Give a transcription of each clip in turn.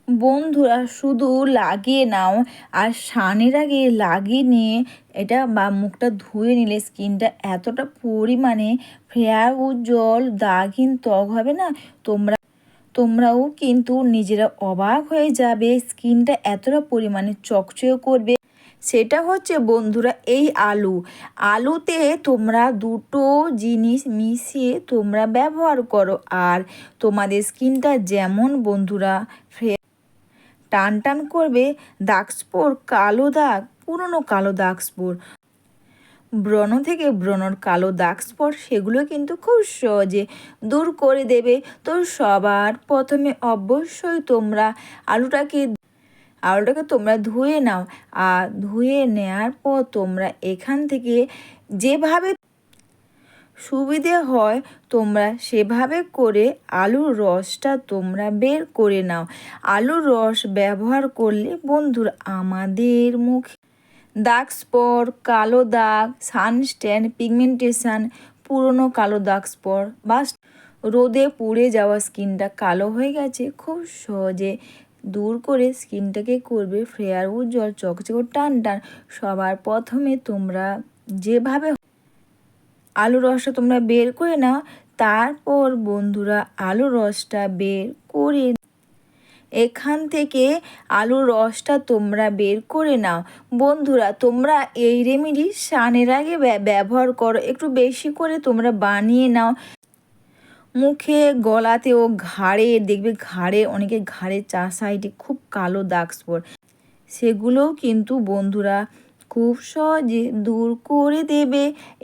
বন্ধুরা শুধু লাগিয়ে নাও, আর স্নানের আগে লাগিয়ে নিয়ে এটা বা মুখটা ধুয়ে নিলে স্কিনটা এতটা পরিমাণে ফেয়ার উজ্জ্বল দাগহীন ত্বক হবে না। তোমরাও কিন্তু নিজেরা অবাক হয়ে যাবে, স্কিনটা এতটা পরিমাণে চকচকে করবে। সেটা হচ্ছে বন্ধুরা এই আলুতে তোমরা দুটো জিনিস মিশিয়ে তোমরা ব্যবহার করো, আর তোমাদের স্কিনটা যেমন বন্ধুরা টান টান করবে, দাগ স্পট, কালো দাগ, পুরনো কালো দাগ স্পট, ব্রণ থেকে ব্রণর কালো দাগ স্পট, সেগুলো কিন্তু খুব সহজে দূর করে দেবে। তো সবার প্রথমে অবশ্যই তোমরা আলুটাকে তোমরা ধুয়ে নাও, আর ধুয়ে নেওয়ার পর তোমরা এখান থেকে যেভাবে সুবিধে হয় তোমরা সেভাবে করে আলুর রসটা তোমরা বের করে নাও। আলুর রস ব্যবহার করলে বন্ধুরা আমাদের মুখে দাগ স্পট, কালো দাগ, সানস্ট্যান, পিগমেন্টেশন, পুরনো কালো দাগ স্পট বা রোদে পুড়ে যাওয়া স্কিনটা কালো হয়ে গেছে, খুব সহজে দূর করে স্কিনটাকে করবে ফেয়ার উজ্জ্বল চকচকে টান টান। সবার প্রথমে তোমরা যেভাবে আলুর রসটা তোমরা বের করে নাও, তারপর বন্ধুরা আলুর রসটা বের করে এখান থেকে আলুর রসটা তোমরা বের করে নাও। বন্ধুরা তোমরা এই রেমেডি স্নানের আগে ব্যবহার করো, একটু বেশি করে তোমরা বানিয়ে নাও। মুখে, গলাতে ও ঘাড়ে, দেখবে ঘাড়ে অনেকে ঘাড়ে চার সাইডে খুব কালো দাগ স্পট, সেগুলোও কিন্তু বন্ধুরা খুব সহজে দূর করে দেবে।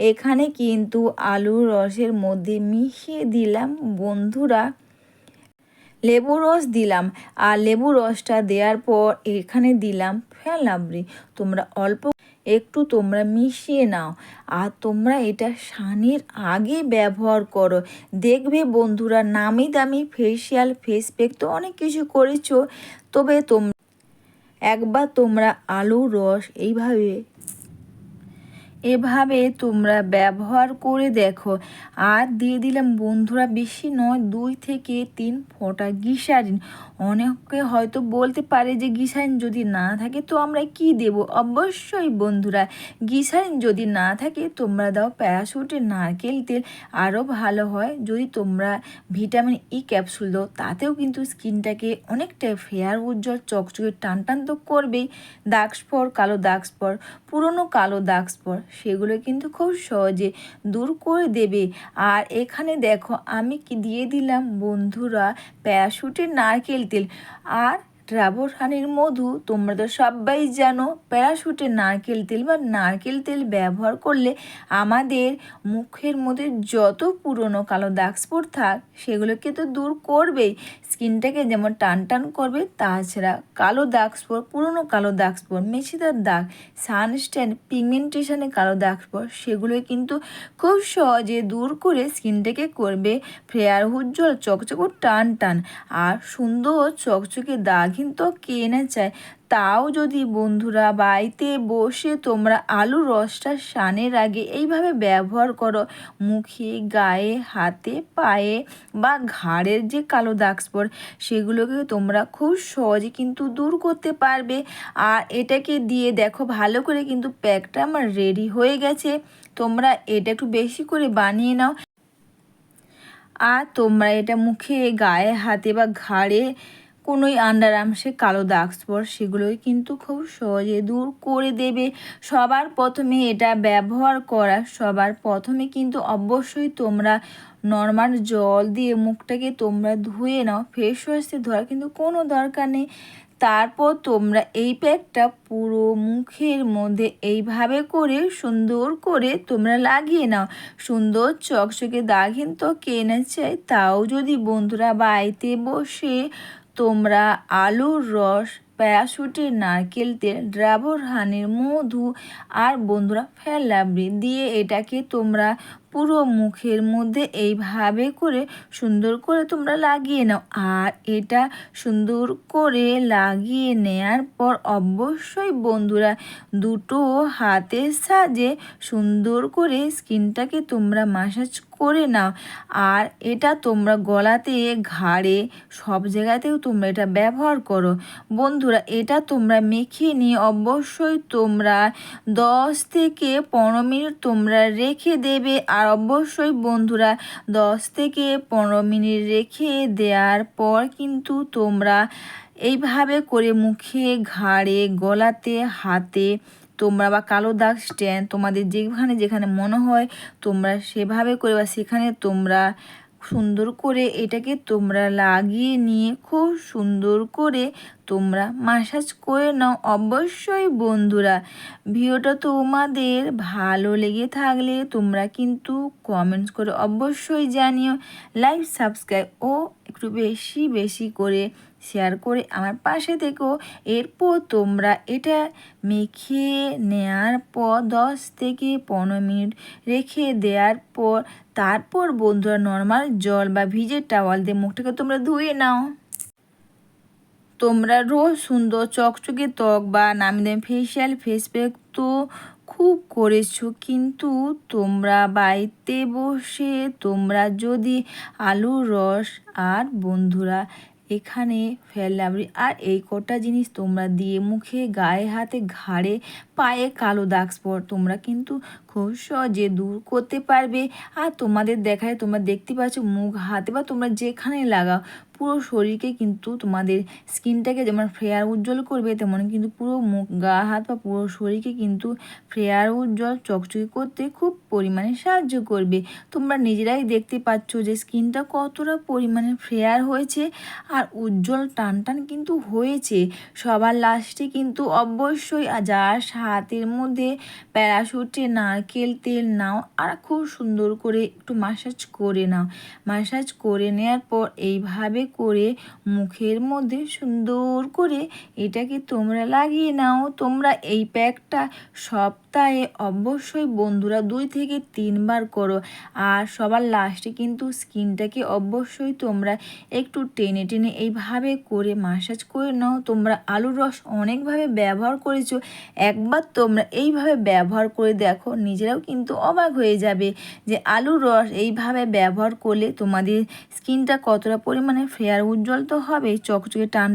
এখানে কিন্তু আলুর রসের মধ্যে মিশিয়ে দিলাম বন্ধুরা লেবু রস দিলাম, আর লেবু রসটা দেওয়ার পর এখানে দিলাম ফেনলাভরি। তোমরা অল্প একটু তোমরা মিশিয়ে নাও, আর তোমরা এটা স্নানের আগে ব্যবহার করো। দেখবে বন্ধুরা নামি দামি ফেসিয়াল ফেস প্যাক তো অনেক কিছু করেছো, তবে একবার তোমরা আলুর রস এভাবে তোমরা ব্যবহার করে দেখো। আর দিয়ে দিলাম বন্ধুরা বেশি নয়, 2 থেকে 3 ফোঁটা গ্লিসারিন। অনেকে হয়তো বলতে পারে যে গ্লিসারিন যদি না থাকে তো আমরা কি দেব। অবশ্যই বন্ধুরা গ্লিসারিন যদি না থাকে তোমরা দাও প্যারাশুটের নারকেল তেল, আরও ভালো হয় যদি তোমরা ভিটামিন ই ক্যাপসুল দাও, তাতেও কিন্তু স্কিনটাকে অনেকটা ফেয়ার উজ্জ্বল চকচকে টান টান তো করবেই। দাগ স্পট, কালো দাগ স্পট, পুরনো কালো দাগ স্পট, সেগুলো কিন্তু খুব সহজে দূর করে দেবে। আর এখানে দেখো আমি কি দিয়ে দিলাম বন্ধুরা প্যারাশুটের নারকেল তেল আর ডাবর হানির মধু। তোমরা তো সবাই জানো প্যারাশুটের নারকেল তেল বা নারকেল তেল ব্যবহার করলে আমাদের মুখের মধ্যে যত পুরনো কালো দাগ স্পট থাক সেগুলোকে তো দূর করবেই, স্কিনটাকে যেমন টান টান করবে, তাছাড়া কালো দাগ স্পট, পুরনো কালো দাগ স্পট, মেছিদার দাগ, সানস্ট্যান, পিগমেন্টেশনে কালো দাগ স্পট, সেগুলো কিন্তু খুব সহজে দূর করে স্কিনটাকে করবে ফেয়ার উজ্জ্বল চকচকে টান টান। আর সুন্দর চকচকে দাগহীন তো কে না চায়। তাও যদি বন্ধুরা বাড়িতে বসে তোমরা আলুর রসটা স্নানের আগে এইভাবে ব্যবহার করো, মুখে, গায়ে, হাতে, পায়ে বা ঘাড়ের যে কালো দাগ স্পট সেগুলোকে তোমরা খুব সহজে কিন্তু দূর করতে পারবে। আর এটাকে দিয়ে দেখো ভালো করে কিন্তু প্যাকটা আমার রেডি হয়ে গেছে। তোমরা এটা একটু বেশি করে বানিয়ে নাও, আর তোমরা এটা মুখে, গায়ে, হাতে বা ঘাড়ে কোনোই আন্ডার আর্মসে কালো দাগ স্পট সেগুলোই কিন্তু খুব সহজে দূর করে দেবে। সবার প্রথমে কিন্তু অবশ্যই তোমরা নর্মাল জল দিয়ে মুখটাকে তোমরা ধুয়ে নাও, ফেস ওয়াশ দিয়ে ধোয়ার কিন্তু কোনো দরকার নেই। তারপর তোমরা এই প্যাকটা পুরো মুখের মধ্যে এইভাবে করে সুন্দর করে তোমরা লাগিয়ে নাও। সুন্দর চকচকে দাগহীন তো কে না চায়। তাও যদি বন্ধুরা বাড়িতে বসে তোমরা আলুর রস, প্যারাশুটের নারকেল তেল, ডাবর হানির মধু আর বন্ধুরা ফেনলাভরি দিয়ে এটাকে তোমরা পুরো মুখের মধ্যে এইভাবে করে সুন্দর করে তোমরা লাগিয়ে নাও। আর এটা সুন্দর করে লাগিয়ে নেয়ার পর অবশ্যই বন্ধুরা দুটো হাতের সাহায্যে সুন্দর করে স্কিনটাকে তোমরা ম্যাসাজ করে নাও। আর এটা তোমরা গলাতে, ঘাড়ে, সব জায়গাতেও তোমরা এটা ব্যবহার করো। বন্ধুরা এটা তোমরা মেখে নিয়ে অবশ্যই তোমরা 10 থেকে 15 মিনিট তোমরা রেখে দেবে। আর অবশ্যই বন্ধুরা 10 থেকে 15 মিনিট রেখে দেওয়ার পর কিন্তু তোমরা এইভাবে করে মুখে, ঘাড়ে, গলাতে, হাতে তোমরা বা কালো দাগ স্ট্যান্ড তোমাদের যেখানে যেখানে মনে হয় তোমরা সেভাবে করে বা সেখানে তোমরা সুন্দর করে এটাকে তোমরা লাগিয়ে নিয়ে খুব সুন্দর করে তোমরা ম্যাসাজ করে নাও। অবশ্যই বন্ধুরা ভিডিওটা তোমাদের ভালো লেগে থাকলে তোমরা কিন্তু কমেন্টস করে অবশ্যই জানিও। লাইক, সাবস্ক্রাইব ও একটু বেশি বেশি করে শেয়ার করে আমার পাশে থেকো। এরপর তোমরা এটা মেখে নেওয়ার পর 10 থেকে 15 মিনিট রেখে দেওয়ার পর তারপর বন্ধুরা নর্মাল জল বা ভিজে টাওয়াল দিয়ে মুখটাকে তোমরা ধুয়ে নাও। তোমরা রোজ সুন্দর চকচকে ত্বক বা নামি দামি ফেস প্যাক তো খুব করেছো, কিন্তু তোমরা বাড়িতে বসে তোমরা যদি আলুর রস আর বন্ধুরা এখানে ফেললাবড়ি আর এই কটা জিনিস তোমরা দিয়ে মুখে, গায়ে, হাতে, ঘাড়ে, পায়ে কালো দাগ স্পট তোমরা কিন্তু খুব সহজে দূর করতে পারবে। আর তোমাদের দেখায় তোমরা দেখতে পাচ্ছ মুখ, হাতে বা তোমরা যেখানে লাগাও পুরো শরীরকে কিন্তু তোমাদের স্কিনটাকে যেমন ফেয়ার উজ্জ্বল করবে, তেমন কিন্তু পুরো মুখ, গা, হাত বা পুরো শরীরকে কিন্তু ফেয়ার উজ্জ্বল চকচকে করতে খুব পরিমাণে সাহায্য করবে। তোমরা নিজেরাই দেখতে পাচ্ছ যে স্কিনটা কতটা পরিমাণে ফেয়ার হয়েছে আর উজ্জ্বল টান কিন্তু হয়েছে। সবার লাস্টে কিন্তু অবশ্যই যার হাতের মধ্যে প্যারাশুটে নারকেল তেল নাও আর খুব সুন্দর করে একটু ম্যাসাজ করে নাও। ম্যাসাজ করে নেওয়ার পর এইভাবে করে মুখের মধ্যে সুন্দর করে এটাকে তোমরা লাগিয়ে নাও। তোমরা এই প্যাকটা সপ্তাহে অবশ্যই বন্ধুরা 2 থেকে 3 বার করো। আর সবার লাস্টে কিন্তু স্কিনটাকে অবশ্যই তোমরা একটু টেনে টেনে এইভাবে করে ম্যাসাজ করে নাও। তোমরা আলুর রস অনেকভাবে ব্যবহার করেছো, একবার তোমরা এইভাবে ব্যবহার করে দেখো, নিজেরাও কিন্তু অবাক হয়ে যাবে যে আলুর রস এইভাবে ব্যবহার করলে তোমাদের স্কিনটা কতটা পরিমাণে ফেয়ার উজ্জ্বল তো হবে, চকচকে টান